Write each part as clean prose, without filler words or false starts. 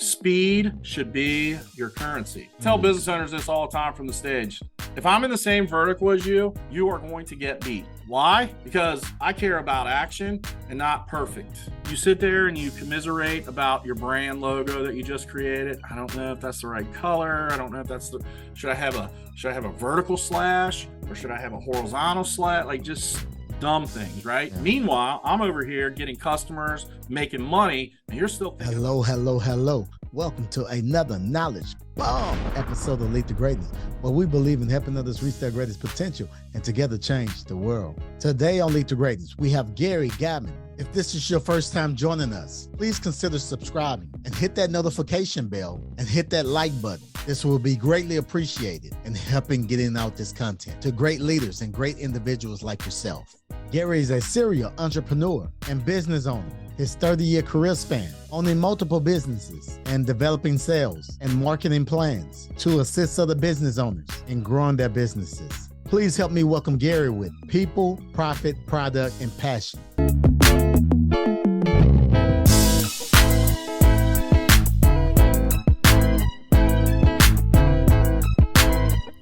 Speed should be your currency. I tell business owners this all the time from the stage. If I'm in the same vertical as you, you are going to get beat. Why? Because I care about action and not perfect. You sit there and you commiserate about your brand logo that you just created. I don't know if that's the right color. I don't know if that's the, should I have a vertical slash or should I have a horizontal slash? Like just dumb things, right? Yeah. Meanwhile, I'm over here getting customers, making money, and you're still thinking. Hello. Welcome to another knowledge bomb episode of Lead to Greatness, where we believe in helping others reach their greatest potential and together change the world. Today on Lead to Greatness, we have Guyman. If this is your first time joining us, please consider subscribing and hit that notification bell and hit that like button. This will be greatly appreciated in helping getting out this content to great leaders and great individuals like yourself. Gary is a serial entrepreneur and business owner. His 30-year career span, owning multiple businesses and developing sales and marketing plans to assist other business owners in growing their businesses. Please help me welcome Gary with people, profit, product, and passion.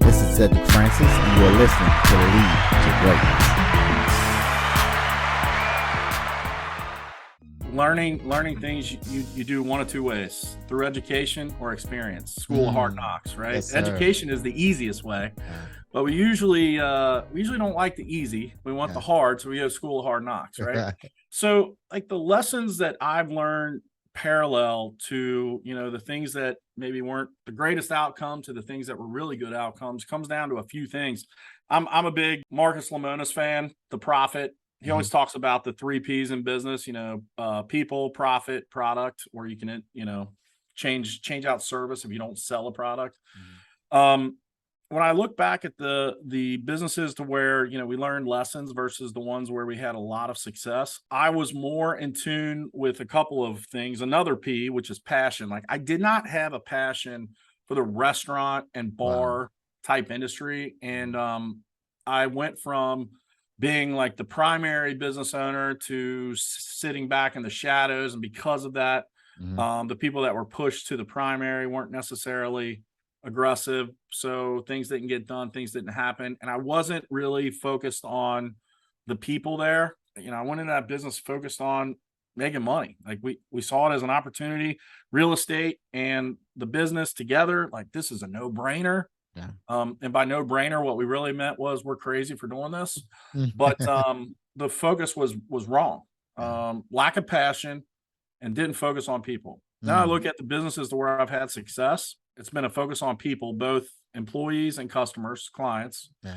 This is Cedric Francis, and you're listening to Lead to Greatness. Learning things you do one of two ways, through education or experience. School of hard knocks, right? Yes, education is the easiest way, but we usually don't like the easy. We want the hard, so we go school of hard knocks, right? So like the lessons that I've learned parallel to, the things that maybe weren't the greatest outcome to the things that were really good outcomes comes down to a few things. I'm a big Marcus Lemonis fan, The Profit. He always talks about the 3 P's in business, people, profit, product, or you can, change out service if you don't sell a product. When I look back at the businesses to where, we learned lessons versus the ones where we had a lot of success, I was more in tune with a couple of things. Another P, which is passion. Like I did not have a passion for the restaurant and bar type industry. And I went from being like the primary business owner to sitting back in the shadows. And because of that, the people that were pushed to the primary weren't necessarily aggressive. So things didn't get done, things didn't happen. And I wasn't really focused on the people there. I went into that business focused on making money. Like we saw it as an opportunity, real estate and the business together. Like this is a no-brainer. Yeah. And by no brainer, what we really meant was we're crazy for doing this, but the focus was wrong. Lack of passion and didn't focus on people. Now I look at the businesses to where I've had success. It's been a focus on people, both employees and customers, clients. Yeah.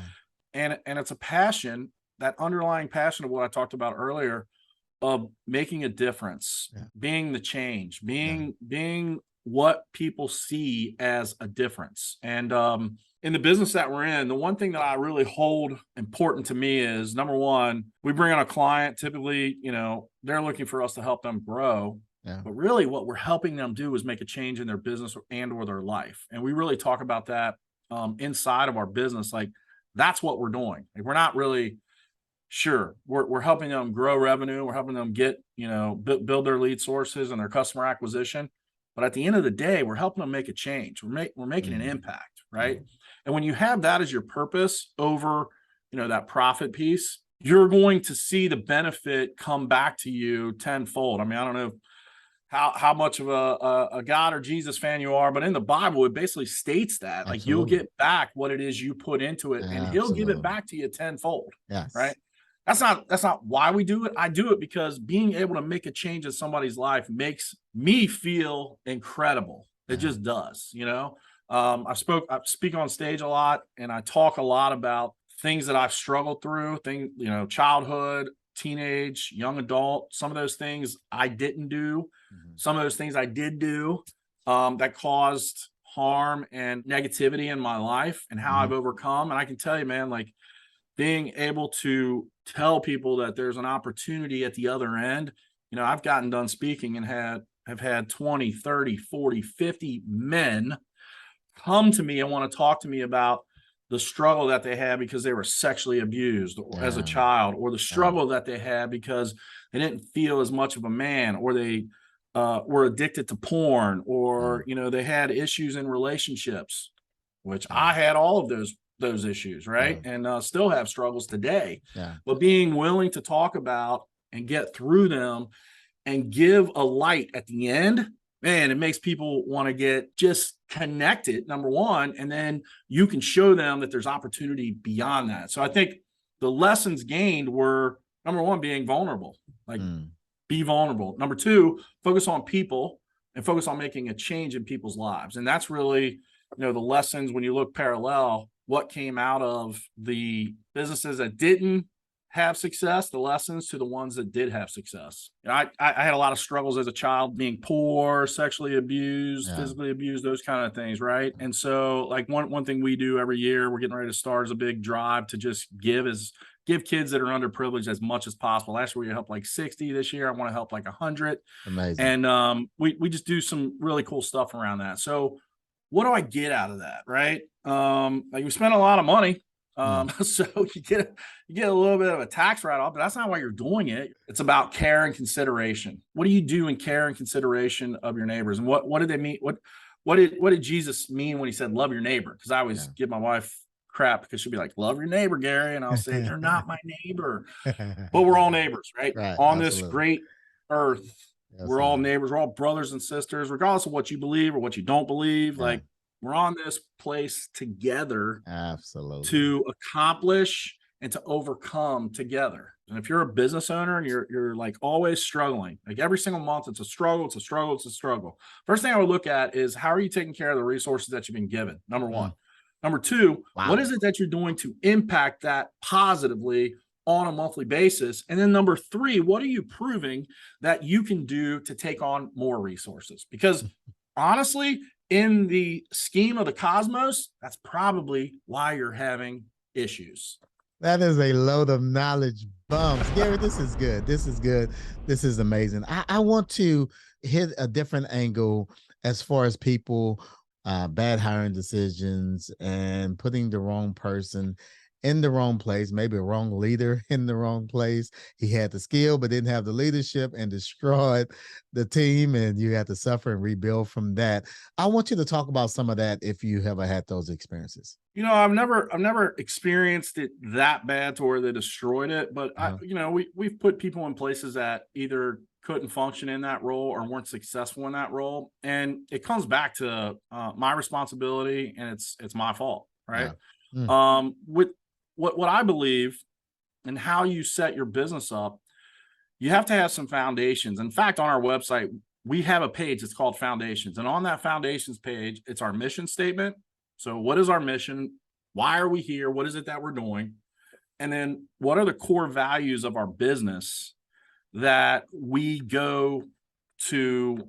And it's a passion, that underlying passion of what I talked about earlier of making a difference, being the change, being what people see as a difference. And in the business that we're in, the one thing that I really hold important to me is, number one, we bring on a client, typically, they're looking for us to help them grow. Yeah. But really what we're helping them do is make a change in their business and or their life. And we really talk about that inside of our business. Like that's what we're doing. Like, we're not really sure. We're helping them grow revenue. We're helping them get, build their lead sources and their customer acquisition. But at the end of the day, we're helping them make a change. We're making an impact, right? And when you have that as your purpose over, that profit piece, you're going to see the benefit come back to you tenfold. I mean, I don't know how much of a God or Jesus fan you are, but in the Bible, it basically states that. Absolutely. Like you'll get back what it is you put into it, and he'll give it back to you tenfold. Yes. Right? That's not why we do it. I do it because being able to make a change in somebody's life makes me feel incredible. It just does, I speak on stage a lot, and I talk a lot about things that I've struggled through, childhood, teenage, young adult. Some of those things I didn't do. Some of those things I did do that caused harm and negativity in my life, and how I've overcome. And I can tell you, man, like being able to tell people that there's an opportunity at the other end. I've gotten done speaking and have had 20, 30, 40, 50 men come to me and want to talk to me about the struggle that they had because they were sexually abused as a child, or the struggle that they had because they didn't feel as much of a man, or they were addicted to porn, or they had issues in relationships, which I had all of those issues, right? And still have struggles today. But being willing to talk about and get through them and give a light at the end, man, it makes people want to get just connected, number one, and then you can show them that there's opportunity beyond that. So I think the lessons gained were, number one, being vulnerable, like be vulnerable. Number two, focus on people and focus on making a change in people's lives. And that's really, the lessons when you look parallel, what came out of the businesses that didn't have success, the lessons to the ones that did have success. I had a lot of struggles as a child, being poor, sexually abused, physically abused, those kind of things, right? And so like one thing we do every year, we're getting ready to start, is a big drive to just give kids that are underprivileged as much as possible. Last year we helped like 60. This year I want to help like 100. Amazing. And we just do some really cool stuff around that. So what do I get out of that, right? Like we spend a lot of money. So you get a little bit of a tax write-off, but that's not why you're doing it. It's about care and consideration. What do you do in care and consideration of your neighbors? And what did they mean? What did Jesus mean when he said, love your neighbor? Because I always give my wife crap because she'll be like, love your neighbor, Gary. And I'll say, they're not my neighbor, but we're all neighbors, right? On this great earth, we're all neighbors. We're all brothers and sisters, regardless of what you believe or what you don't believe. Like, we're on this place together, to accomplish and to overcome together. And if you're a business owner and you're like always struggling, like every single month, it's a struggle, it's a struggle, it's a struggle. First thing I would look at is, how are you taking care of the resources that you've been given? Number one. Number two, what is it that you're doing to impact that positively on a monthly basis? And then number three, what are you proving that you can do to take on more resources? Because honestly, in the scheme of the cosmos, that's probably why you're having issues. That is a load of knowledge bombs. Gary, this is good. This is good. This is amazing. I want to hit a different angle as far as people, bad hiring decisions and putting the wrong person in the wrong place, maybe a wrong leader in the wrong place. He had the skill, but didn't have the leadership and destroyed the team, and you had to suffer and rebuild from that. I want you to talk about some of that if you ever had those experiences. I've never experienced it that bad to where they destroyed it, but we've put people in places that either couldn't function in that role or weren't successful in that role. And it comes back to my responsibility, and it's my fault, right? With what I believe and how you set your business up, you have to have some foundations. In fact, on our website, we have a page that's called Foundations. And on that Foundations page, it's our mission statement. So what is our mission? Why are we here? What is it that we're doing? And then what are the core values of our business that we go to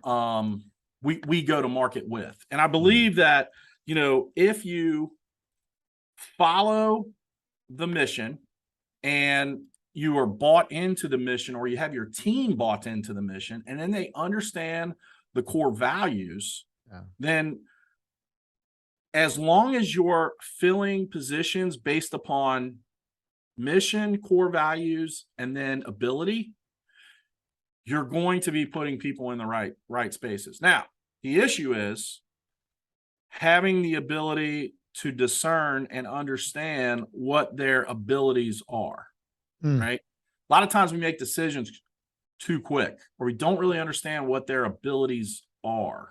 we go to market with? And I believe that, if you follow the mission and you are bought into the mission, or you have your team bought into the mission, and then they understand the core values, then as long as you're filling positions based upon mission, core values, and then ability, you're going to be putting people in the right spaces. Now, the issue is having the ability to discern and understand what their abilities are, right? A lot of times we make decisions too quick, or we don't really understand what their abilities are.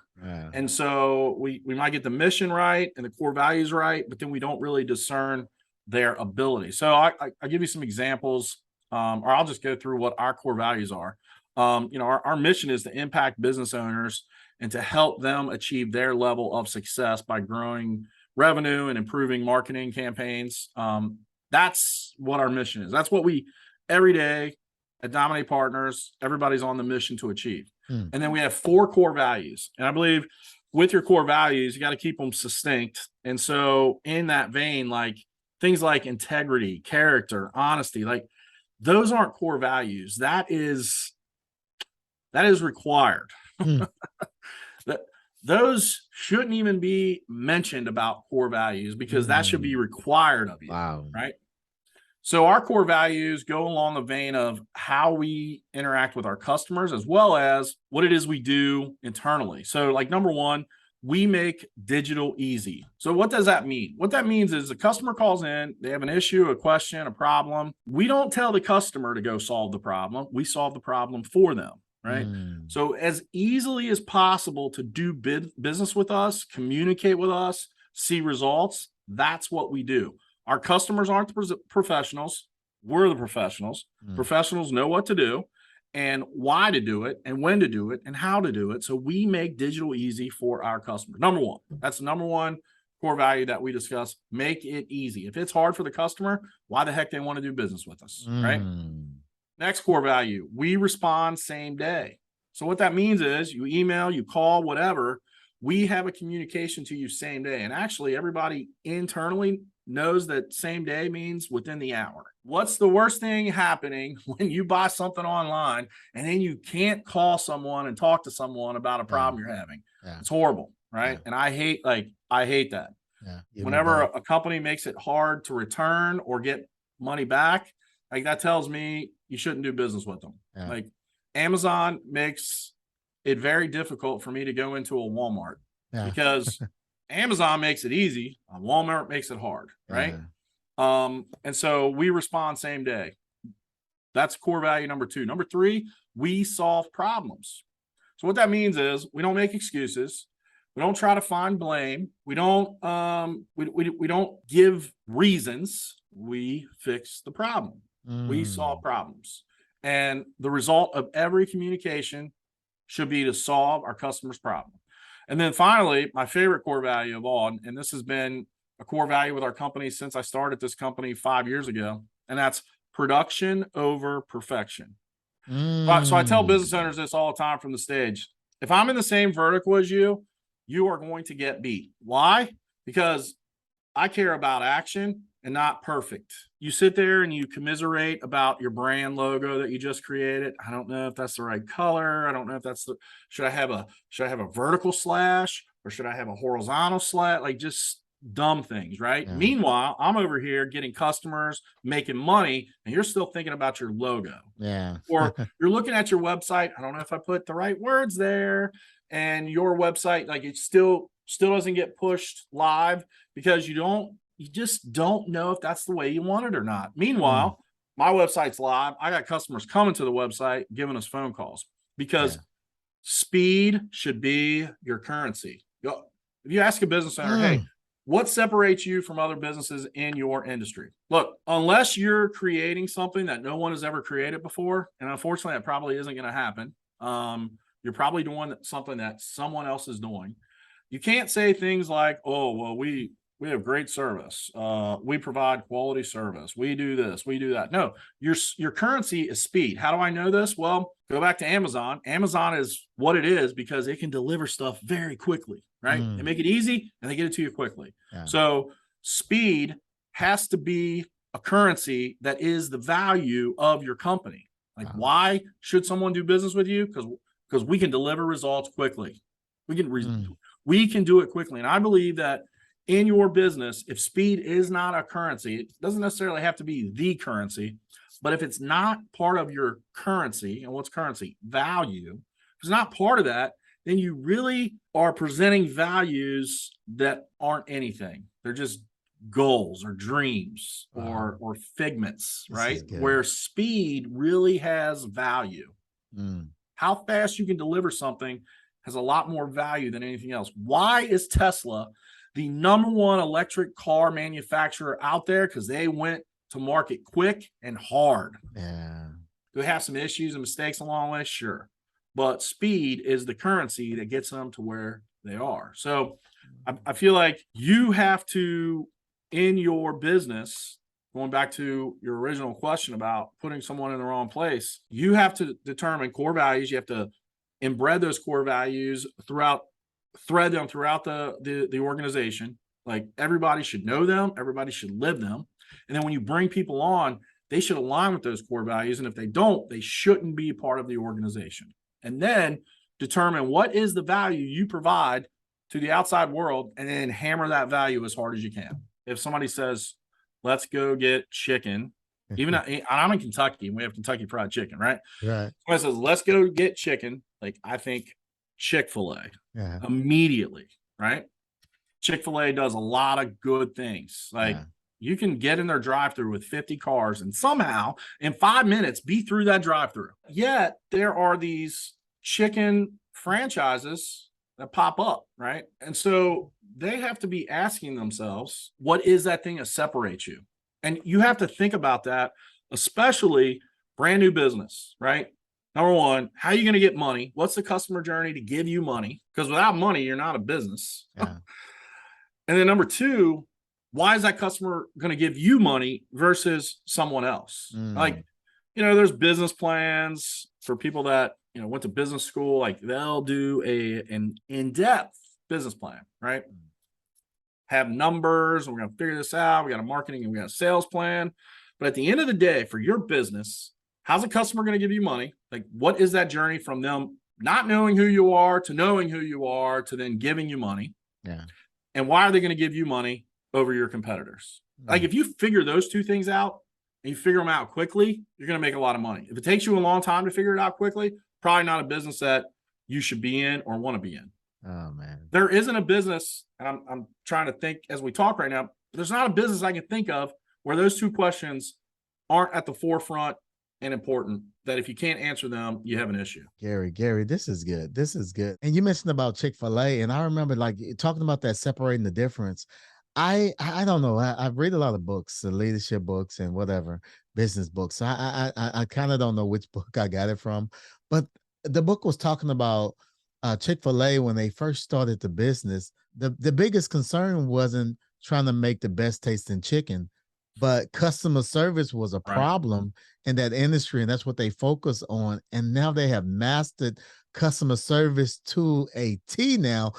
And so we might get the mission right and the core values right, but then we don't really discern their ability. So I'll give you some examples, or I'll just go through what our core values are. Our mission is to impact business owners and to help them achieve their level of success by growing revenue and improving marketing campaigns. That's what our mission is. That's what we, every day at Dominate Partners, everybody's on the mission to achieve. And then we have 4 core values. And I believe with your core values, you got to keep them succinct. And so in that vein, like things like integrity, character, honesty, like those aren't core values. That is required. Those shouldn't even be mentioned about core values, because that should be required of you. Right? So our core values go along the vein of how we interact with our customers, as well as what it is we do internally. So like number one, we make digital easy. So what does that mean? What that means is the customer calls in, they have an issue, a question, a problem. We don't tell the customer to go solve the problem. We solve the problem for them, right? So as easily as possible to do business with us, communicate with us, see results, that's what we do. Our customers aren't the professionals. We're the professionals. Professionals know what to do and why to do it and when to do it and how to do it. So we make digital easy for our customers. Number one, that's the number one core value that we discuss. Make it easy. If it's hard for the customer, why the heck they want to do business with us, right? Next core value, we respond same day. So what that means is you email, you call, whatever, we have a communication to you same day. And actually everybody internally knows that same day means within the hour. What's the worst thing happening when you buy something online and then you can't call someone and talk to someone about a problem you're having? It's horrible, right? And I hate that. Whenever a company makes it hard to return or get money back, like that tells me you shouldn't do business with them. Like Amazon makes it very difficult for me to go into a Walmart because Amazon makes it easy. Walmart makes it hard, right? And so we respond same day. That's core value number two. Number three, we solve problems. So what that means is we don't make excuses. We don't try to find blame. We don't we don't give reasons. We fix the problem. We solve problems. And the result of every communication should be to solve our customer's problem. And then finally, my favorite core value of all, and this has been a core value with our company since I started this company 5 years ago, and that's production over perfection. So I tell business owners this all the time from the stage. If I'm in the same vertical as you, you are going to get beat. Why? Because I care about action and not perfect. You sit there and you commiserate about your brand logo that you just created. I don't know if that's the right color. I don't know if that's should I have a vertical slash or should I have a horizontal slash? Like just dumb things, right? Meanwhile, I'm over here getting customers, making money, and you're still thinking about your logo. Or you're looking at your website. I don't know if I put the right words there, and your website, like it still doesn't get pushed live because you just don't know if that's the way you want it or not. Meanwhile, my website's live. I got customers coming to the website, giving us phone calls because speed should be your currency. If you ask a business owner, hey, what separates you from other businesses in your industry? Look, unless you're creating something that no one has ever created before, and unfortunately, that probably isn't going to happen. You're probably doing something that someone else is doing. You can't say things like, oh, well, we have great service. We provide quality service. We do this, we do that. No, your currency is speed. How do I know this? Well, go back to Amazon. Amazon is what it is because it can deliver stuff very quickly, right? They make it easy and they get it to you quickly. So speed has to be a currency that is the value of your company. Like why should someone do business with you? Because we can deliver results quickly. We can do it quickly. And I believe that in your business, if speed is not a currency, it doesn't necessarily have to be the currency, but if it's not part of your currency, and what's currency? Value. If it's not part of that, then you really are presenting values that aren't anything. They're just goals or dreams or figments, right? Where speed really has value. How fast you can deliver something has a lot more value than anything else. Why is Tesla the number one electric car manufacturer out there? Because they went to market quick and hard. Do they have some issues and mistakes along the way? Sure. But speed is the currency that gets them to where they are. So I feel like you have to, in your business, going back to your original question about putting someone in the wrong place, you have to determine core values. You have to embed those core values thread them throughout the organization. Like everybody should know them, everybody should live them. And then when you bring people on, they should align with those core values. And if they don't, they shouldn't be part of the organization. And then determine what is the value you provide to the outside world, and then hammer that value as hard as you can. If somebody says, let's go get chicken, Even I'm in Kentucky and we have Kentucky Fried Chicken, right? Right. Somebody says, let's go get chicken. Like, I think Chick-fil-A Yeah. immediately, right? Chick-fil-A does a lot of good things. Like, you can get in their drive-through with 50 cars and somehow in 5 minutes be through that drive-through. Yet there are these chicken franchises that pop up, right? And so they have to be asking themselves, what is that thing that separates you? And you have to think about that, especially brand new business, right? Number one, how are you going to get money? What's the customer journey to give you money? Because without money, you're not a business. Yeah. And then number two, why is that customer going to give you money versus someone else? Like, there's business plans for people that, went to business school. Like, they'll do an in-depth business plan, right? Have numbers, and we're going to figure this out. We got a marketing and we got a sales plan. But at the end of the day, for your business, how's a customer going to give you money? Like, what is that journey from them not knowing who you are to knowing who you are to then giving you money? Yeah. And why are they going to give you money over your competitors? Like, if you figure those two things out and you figure them out quickly, you're going to make a lot of money. If it takes you a long time to figure it out quickly, probably not a business that you should be in or want to be in. Oh, man. There isn't a business, and I'm trying to think as we talk right now, there's not a business I can think of where those two questions aren't at the forefront and important, that if you can't answer them, you have an issue. Gary, this is good. This is good. And you mentioned about Chick-fil-A, and I remember like talking about that, separating the difference. I don't know. I read a lot of books, leadership books and whatever, business books. So I kind of don't know which book I got it from, but the book was talking about Chick-fil-A when they first started the business. The biggest concern wasn't trying to make the best tasting chicken, but customer service was a problem in that industry, and that's what they focus on. And now they have mastered customer service to a T now.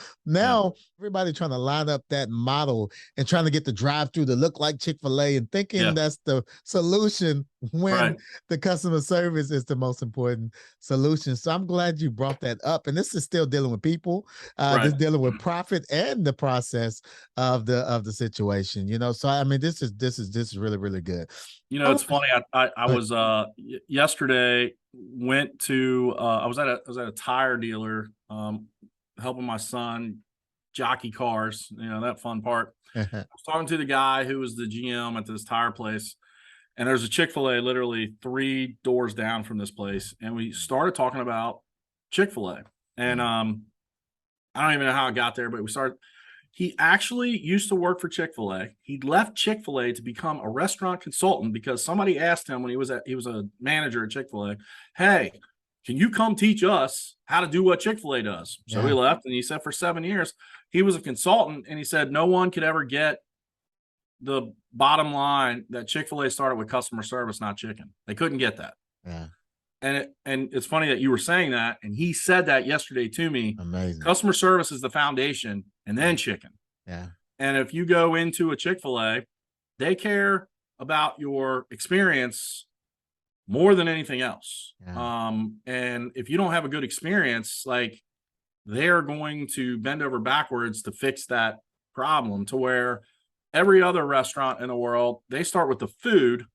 Everybody trying to line up that model and trying to get the drive-through to look like Chick-fil-A and thinking that's the solution when the customer service is the most important solution. So I'm glad you brought that up. And this is still dealing with people, this is dealing with profit and the process of the situation, So I mean, this is really, really good. It's funny. I was yesterday went to I was at a tire dealer helping my son jockey cars, that fun part. I was talking to the guy who was the GM at this tire place, and there's a Chick-fil-A literally 3 doors down from this place, and we started talking about Chick-fil-A. And I don't even know how it got there, but he actually used to work for Chick-fil-A. He left Chick-fil-A to become a restaurant consultant because somebody asked him when he was a manager at Chick-fil-A, hey, can you come teach us how to do what Chick-fil-A does? So he left, and he said for 7 years, he was a consultant, and he said no one could ever get the bottom line that Chick-fil-A started with customer service, not chicken. They couldn't get that. Yeah. And it's funny that you were saying that, and he said that yesterday to me. Amazing. Customer service is the foundation, and then chicken. Yeah. And if you go into a Chick-fil-A, they care about your experience more than anything else. Yeah. And if you don't have a good experience, like, they're going to bend over backwards to fix that problem, to where every other restaurant in the world, they start with the food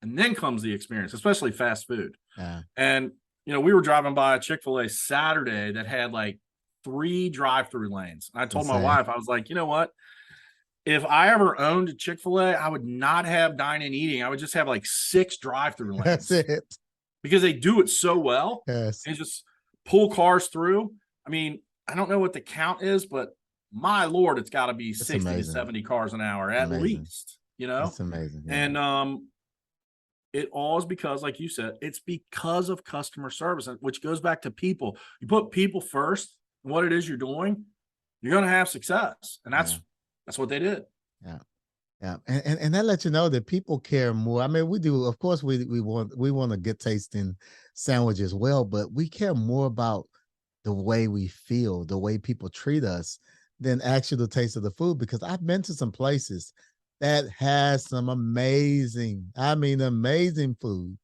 and then comes the experience, especially fast food. Yeah. And, we were driving by a Chick-fil-A Saturday that had like 3 drive-through lanes. And I told my wife, I was like, you know what? If I ever owned a Chick-fil-A, I would not have dine-in eating. I would just have like 6 drive-through lanes. That's it. Because they do it so well. Yes. They just pull cars through. I mean, I don't know what the count is, but my Lord, it's got to be 60 to 70 cars an hour at least, That's amazing. Yeah. And it all is because, like you said, it's because of customer service, which goes back to people. You put people first, what it is you're doing, you're going to have success. And that's what they did. Yeah. Yeah. And that lets you know that people care more. I mean, we do, of course, we want a good tasting sandwich as well, but we care more about the way we feel, the way people treat us, than actually the taste of the food. Because I've been to some places that has some amazing food,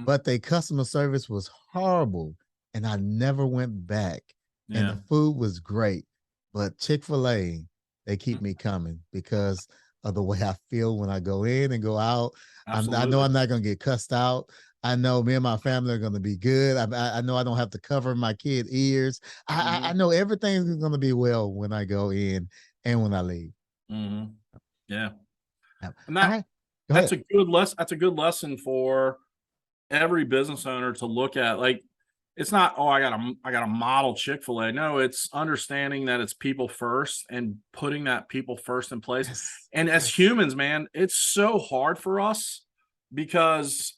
but their customer service was horrible, and I never went back. And the food was great, but Chick-fil-A, they keep me coming because of the way I feel when I go in and go out. I know I'm not going to get cussed out. I know me and my family are going to be good. I know I don't have to cover my kid ears. I know everything's going to be well when I go in and when I leave. Yeah. And that's a good lesson. That's a good lesson for every business owner to look at. Like, it's not, oh, I got a model Chick-fil-A. No, it's understanding that it's people first and putting that people first in place. Yes. And as humans, man, it's so hard for us because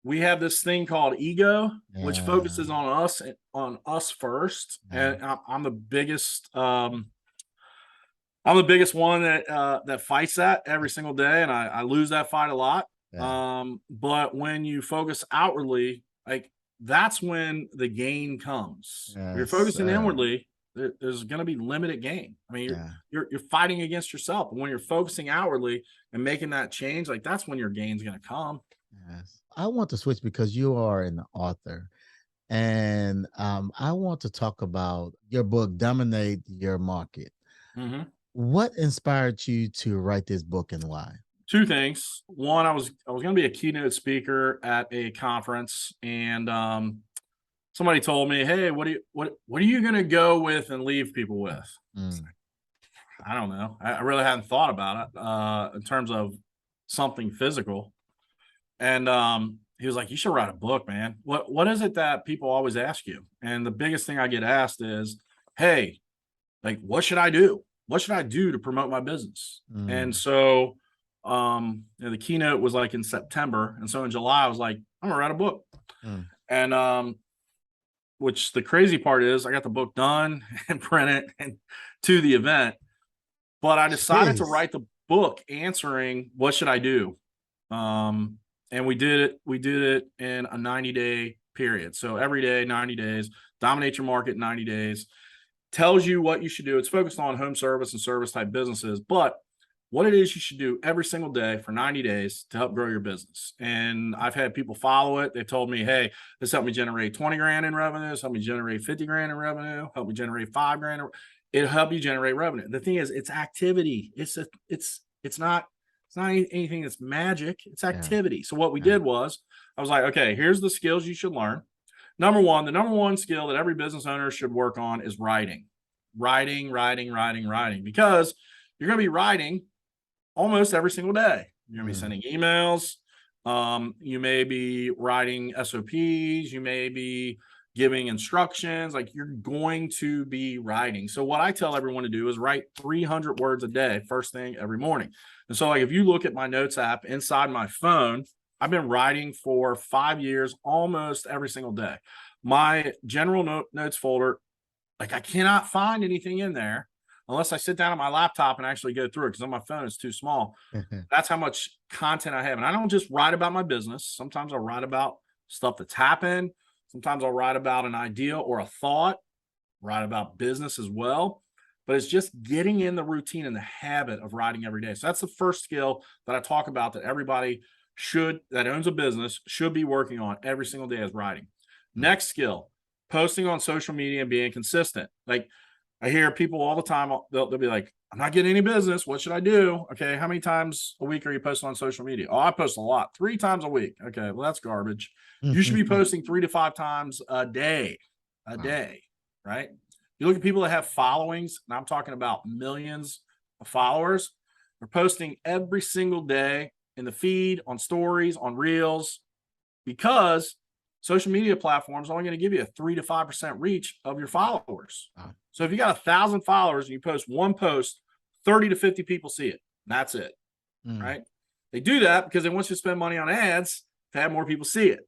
we have this thing called ego, which focuses on us first. And I'm the biggest one that fights that every single day, and I lose that fight a lot. But when you focus outwardly, like, that's when the gain comes. If you're focusing inwardly, there's going to be limited gain. I mean, you're fighting against yourself. And when you're focusing outwardly and making that change, like, that's when your gain's going to come. Yes. I want to switch because you are an author, and I want to talk about your book, Dominate Your Market. What inspired you to write this book and why? Two things. One, I was going to be a keynote speaker at a conference, and somebody told me, "Hey, what are you going to go with and leave people with?" I don't know. I really hadn't thought about it in terms of something physical. And he was like, "You should write a book, man. What is it that people always ask you?" And the biggest thing I get asked is, "Hey, like, what should I do? What should I do to promote my business?" And so the keynote was like in September, and so in July I was like, I'm gonna write a book. And which the crazy part is, I got the book done and printed and to the event, but I decided to write the book answering what should I do. And we did it in a 90-day period. So every day, 90 days, dominate your market in 90 days, tells you what you should do. It's focused on home service and service type businesses, but what it is you should do every single day for 90 days to help grow your business. And I've had people follow it. They told me, "Hey, this helped me generate 20 grand in revenue. This helped me generate 50 grand in revenue, help me generate 5 grand. It'll help you generate revenue." The thing is, it's activity. It's not anything that's magic. It's activity. So what we did was, I was like, okay, here's the skills you should learn. The number one skill that every business owner should work on is writing, because you're going to be writing almost every single day. You're going to be sending emails. You may be writing SOPs. You may be giving instructions. Like, you're going to be writing. So what I tell everyone to do is write 300 words a day, first thing every morning. And so, like, if you look at my notes app inside my phone, I've been writing for 5 years, almost every single day. My general notes folder, like, I cannot find anything in there unless I sit down at my laptop and actually go through it, because on my phone it's too small. That's how much content I have. And I don't just write about my business. Sometimes I'll write about stuff that's happened. Sometimes I'll write about an idea or a thought, write about business as well. But it's just getting in the routine and the habit of writing every day. So that's the first skill that I talk about that everybody that owns a business should be working on every single day, is writing. Next skill, posting on social media and being consistent. Like, I hear people all the time, they'll be like, "I'm not getting any business. What should I do?" Okay, how many times a week are you posting on social media? "Oh, I post a lot, 3 times a week." Okay, well, that's garbage. You should be posting 3 to 5 times a day, right? You look at people that have followings, and I'm talking about millions of followers. They're posting every single day in the feed, on stories, on reels, because social media platforms are only going to give you a 3 to 5% reach of your followers. So if you got 1,000 followers and you post one post, 30 to 50 people see it. That's it, right? They do that because they want you to spend money on ads to have more people see it,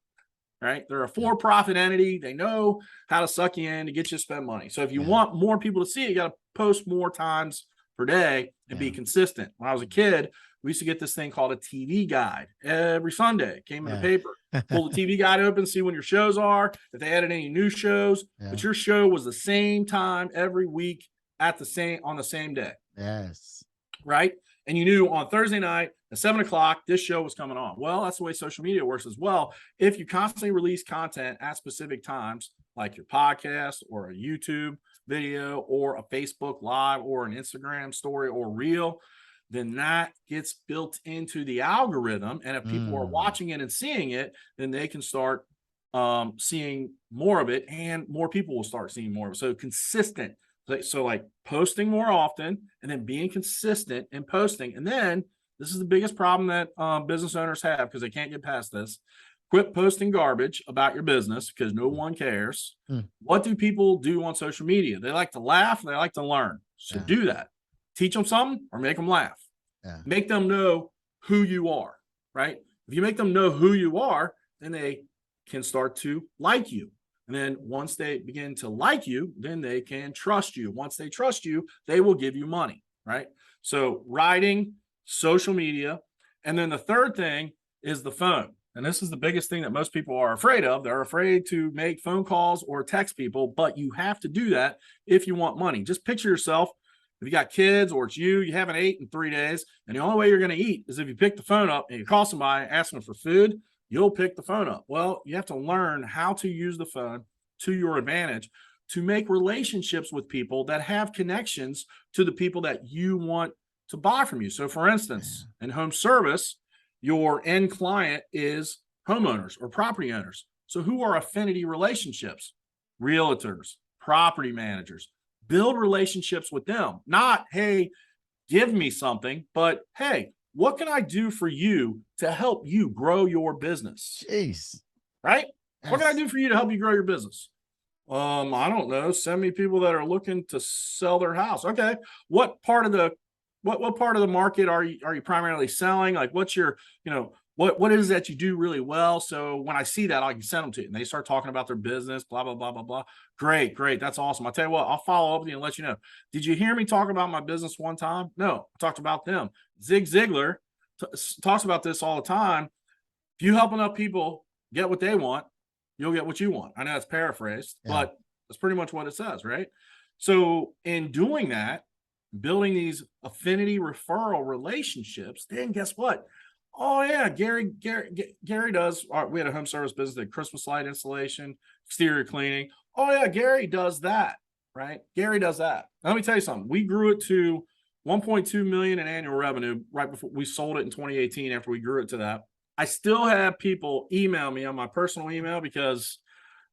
right? They're a for-profit entity. They know how to suck you in to get you to spend money. So if you want more people to see it, you got to post more times per day and be consistent. When I was a kid, we used to get this thing called a TV guide every Sunday. It came in the paper. Pull the TV guide open, see when your shows are, if they added any new shows. But your show was the same time every week on the same day. Yes. Right? And you knew on Thursday night at 7:00, this show was coming on. Well, that's the way social media works as well. If you constantly release content at specific times, like your podcast or a YouTube video or a Facebook Live or an Instagram story or reel, then that gets built into the algorithm. And if people are watching it and seeing it, then they can start seeing more of it, and more people will start seeing more of it. So consistent. So like posting more often, and then being consistent in posting. And then this is the biggest problem that business owners have, because they can't get past this. Quit posting garbage about your business, because no one cares. What do people do on social media? They like to laugh. They like to learn. So do that. Teach them something or make them laugh. Make them know who you are, right? If you make them know who you are, then they can start to like you. And then once they begin to like you, then they can trust you. Once they trust you, they will give you money, right? So writing, social media. And then the third thing is the phone. And this is the biggest thing that most people are afraid of. They're afraid to make phone calls or text people, but you have to do that if you want money. Just picture yourself. If you got kids or it's you haven't ate in 3 days, and the only way you're going to eat is if you pick the phone up and you call somebody, ask them for food. You'll pick the phone up. Well, you have to learn how to use the phone to your advantage to make relationships with people that have connections to the people that you want to buy from you. So for instance, in home service, your end client is homeowners or property owners. So who are affinity relationships? Realtors, property managers. Build relationships with them. Not, hey, give me something, but hey, what can I do for you to help you grow your business? Jeez. Right? Yes. What can I do for you to help you grow your business? I don't know. Send me people that are looking to sell their house. Okay. What part of the market are you primarily selling? Like, what's your, what is that you do really well? So when I see that, I can send them to you, and they start talking about their business, blah, blah, blah, blah, blah. Great. That's awesome. I'll tell you what, I'll follow up with you and let you know. Did you hear me talk about my business one time? No, I talked about them. Zig Ziglar talks about this all the time. If you help enough people get what they want, you'll get what you want. I know it's paraphrased, but that's pretty much what it says, right? So in doing that, building these affinity referral relationships, then guess what? Oh yeah, Gary does. We had a home service business, did Christmas light installation, exterior cleaning. Oh yeah, Gary does that, right? Gary does that. Now, let me tell you something. We grew it to 1.2 million in annual revenue right before we sold it in 2018. After we grew it to that, I still have people email me on my personal email, because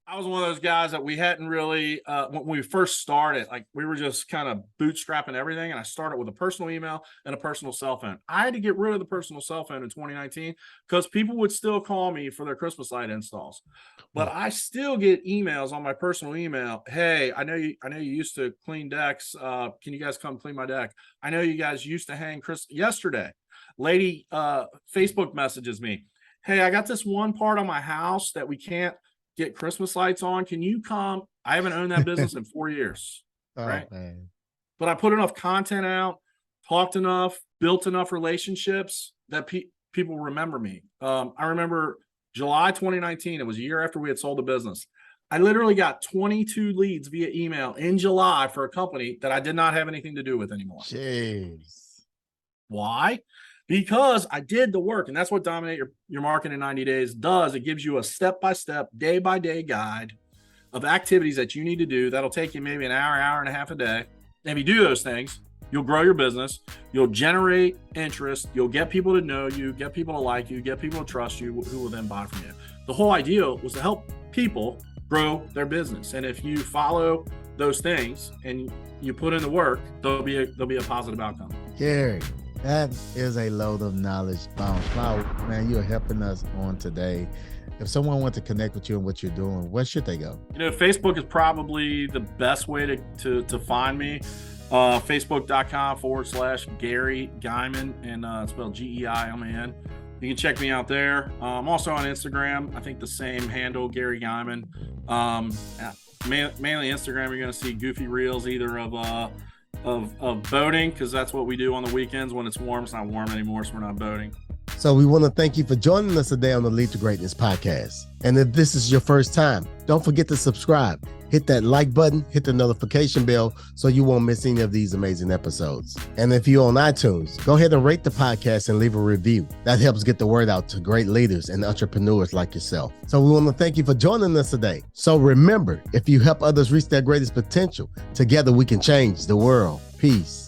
I was one of those guys that we hadn't really, when we first started, like we were just kind of bootstrapping everything. And I started with a personal email and a personal cell phone. I had to get rid of the personal cell phone in 2019 because people would still call me for their Christmas light installs. But I still get emails on my personal email. Hey, I know you used to clean decks. Can you guys come clean my deck? I know you guys used to hang yesterday. Lady Facebook messages me. Hey, I got this one part on my house that we can't get Christmas lights on. Can you come? I haven't owned that business in 4 years. Right. Man. But I put enough content out, talked enough, built enough relationships that people remember me. I remember July 2019. It was a year after we had sold the business. I literally got 22 leads via email in July for a company that I did not have anything to do with anymore. Jeez. Why? Because I did the work, and that's what Dominate Your Market in 90 Days does. It gives you a step-by-step, day-by-day guide of activities that you need to do. That'll take you maybe an hour and a half a day. And if you do those things, you'll grow your business. You'll generate interest. You'll get people to know you, get people to like you, get people to trust you, who will then buy from you. The whole idea was to help people grow their business. And if you follow those things and you put in the work, there'll be a positive outcome. Gary, that is a load of knowledge bombs. Wow, man, you're helping us on today. If someone wants to connect with you and what you're doing, where should they go? Facebook is probably the best way to find me. Facebook.com/Gary Guyman, and it's spelled Geiman. You can check me out there. I'm also on Instagram. I think the same handle, Gary Guyman. Mainly Instagram, you're going to see goofy reels either of boating, because that's what we do on the weekends when it's warm. It's not warm anymore, so we're not boating. So we want to thank you for joining us today on the Lead to Greatness podcast. And if this is your first time, don't forget to subscribe. Hit that like button, hit the notification bell so you won't miss any of these amazing episodes. And if you're on iTunes, go ahead and rate the podcast and leave a review. That helps get the word out to great leaders and entrepreneurs like yourself. So we want to thank you for joining us today. So remember, if you help others reach their greatest potential, together we can change the world. Peace.